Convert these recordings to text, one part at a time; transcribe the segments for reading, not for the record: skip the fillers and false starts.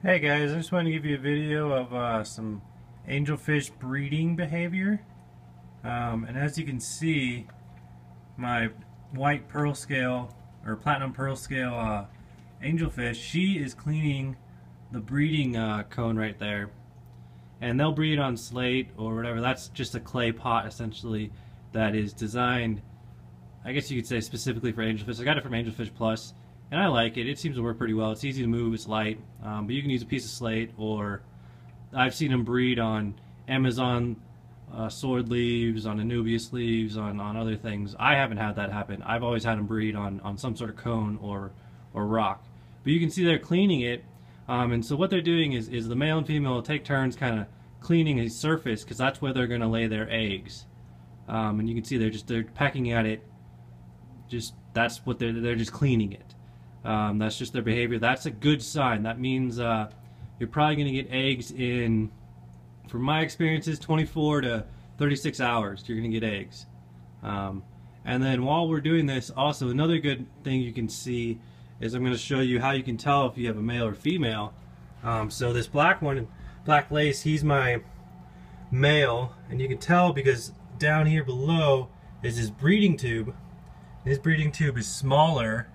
Hey guys, I just wanted to give you a video of some angelfish breeding behavior. And as you can see, my white pearl scale or platinum pearl scale angelfish, she is cleaning the breeding cone right there. And they'll breed on slate or whatever. That's just a clay pot essentially that is designed, I guess you could say, specifically for angelfish. I got it from Angelfish Plus. And I like it. It seems to work pretty well. It's easy to move. It's light. But you can use a piece of slate, or I've seen them breed on Amazon sword leaves, on Anubias leaves, on other things. I haven't had that happen. I've always had them breed on some sort of cone or rock. But you can see they're cleaning it. And so what they're doing is the male and female will take turns kind of cleaning a surface, because that's where they're going to lay their eggs. And you can see they're pecking at it. That's what they're just cleaning it. That's just their behavior. That's a good sign. That means you're probably going to get eggs in, from my experiences, 24 to 36 hours. You're going to get eggs. And then while we're doing this, also another good thing you can see is I'm going to show you how you can tell if you have a male or female. So this black one, black lace, he's my male, and you can tell because down here below is his breeding tube. His breeding tube is smaller,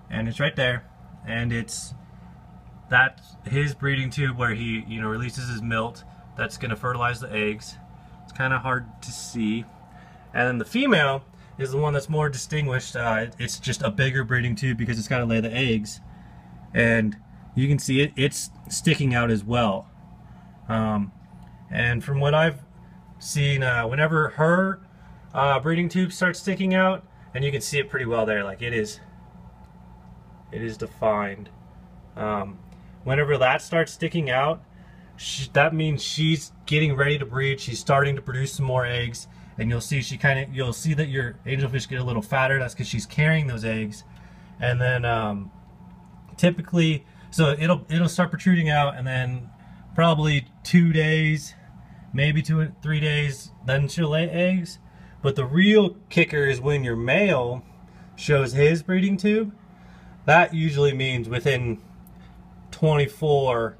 and it's right there, and that's his breeding tube where he releases his milt that's going to fertilize the eggs. It's kind of hard to see. And then the female is the one that's more distinguished. It's just a bigger breeding tube because it's got to lay the eggs, and you can see it's sticking out as well. And from what I've seen, whenever her breeding tube starts sticking out, and you can see it pretty well there, like it is defined. Whenever that starts sticking out, that means she's getting ready to breed. She's starting to produce some more eggs, and you'll see you'll see that your angelfish get a little fatter. That's because she's carrying those eggs. And then typically, so it'll start protruding out, and then probably 2 days, maybe 2 or 3 days, then she'll lay eggs. But the real kicker is when your male shows his breeding tube. That usually means within 24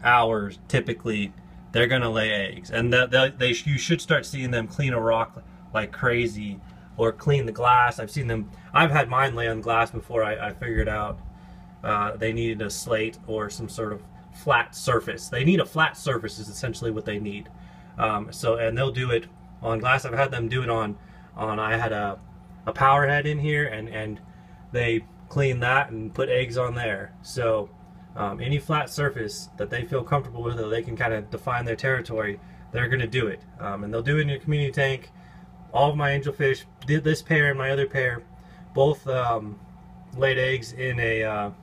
hours, typically, they're going to lay eggs. And you should start seeing them clean a rock like crazy, or clean the glass. I've had mine lay on glass before I figured out they needed a slate or some sort of flat surface. They need a flat surface is essentially what they need. And they'll do it on glass. I've had them do it on I had a power head in here, and they clean that and put eggs on there. So any flat surface that they feel comfortable with, or they can kind of define their territory, they're going to do it. And they'll do it in your community tank. All of my angelfish, this pair and my other pair, both laid eggs in the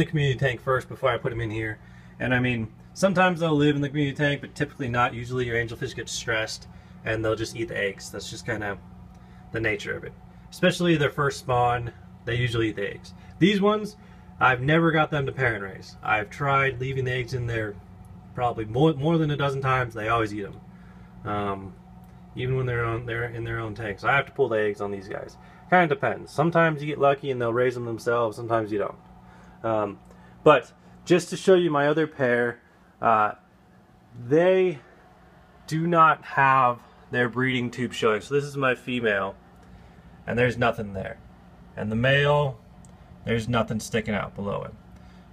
community tank first before I put them in here. And I mean, sometimes they'll live in the community tank, but typically not. Usually your angelfish get stressed and they'll just eat the eggs. That's just kind of the nature of it. Especially their first spawn, they usually eat the eggs. These ones, I've never got them to parent raise. I've tried leaving the eggs in there probably more than a dozen times. They always eat them, even when they're in their own tank. So I have to pull the eggs on these guys. Kind of depends. Sometimes you get lucky and they'll raise them themselves. Sometimes you don't. But just to show you my other pair, they do not have their breeding tube showing. So this is my female, and there's nothing there. And the male, there's nothing sticking out below him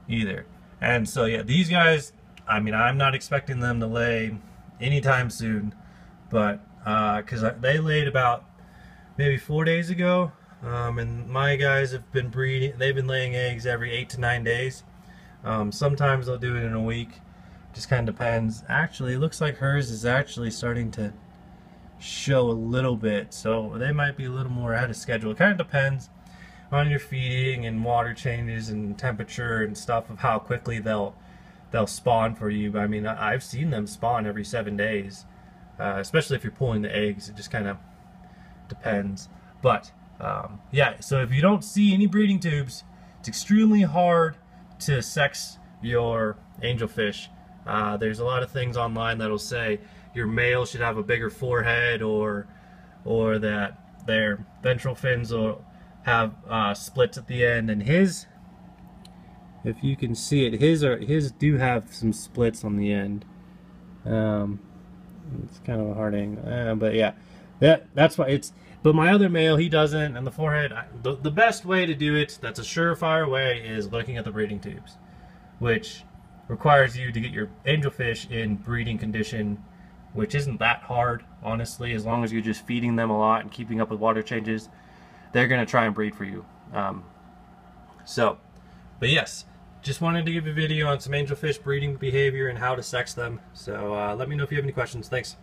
either. And so yeah, these guys, I mean, I'm not expecting them to lay anytime soon, but because they laid about maybe 4 days ago, and my guys have been breeding. They've been laying eggs every 8 to 9 days. Sometimes they'll do it in a week. Just kind of depends. Actually, it looks like hers is actually starting to show a little bit, so they might be a little more ahead of schedule. It kind of depends on your feeding and water changes and temperature and stuff of how quickly they'll spawn for you. But I mean, I've seen them spawn every 7 days, especially if you're pulling the eggs. It just kind of depends. But yeah, so if you don't see any breeding tubes, it's extremely hard to sex your angelfish. There's a lot of things online that'll say your male should have a bigger forehead, or that their ventral fins will have splits at the end, and his if you can see it, his do have some splits on the end. It's kind of a hard angle, but yeah, that's why it's. But my other male, he doesn't, and the forehead. The best way to do it, that's a surefire way, is looking at the breeding tubes, which requires you to get your angelfish in breeding condition, which isn't that hard, honestly. As long as you're just feeding them a lot and keeping up with water changes, they're gonna try and breed for you. But yes, just wanted to give a video on some angelfish breeding behavior and how to sex them. So let me know if you have any questions. Thanks.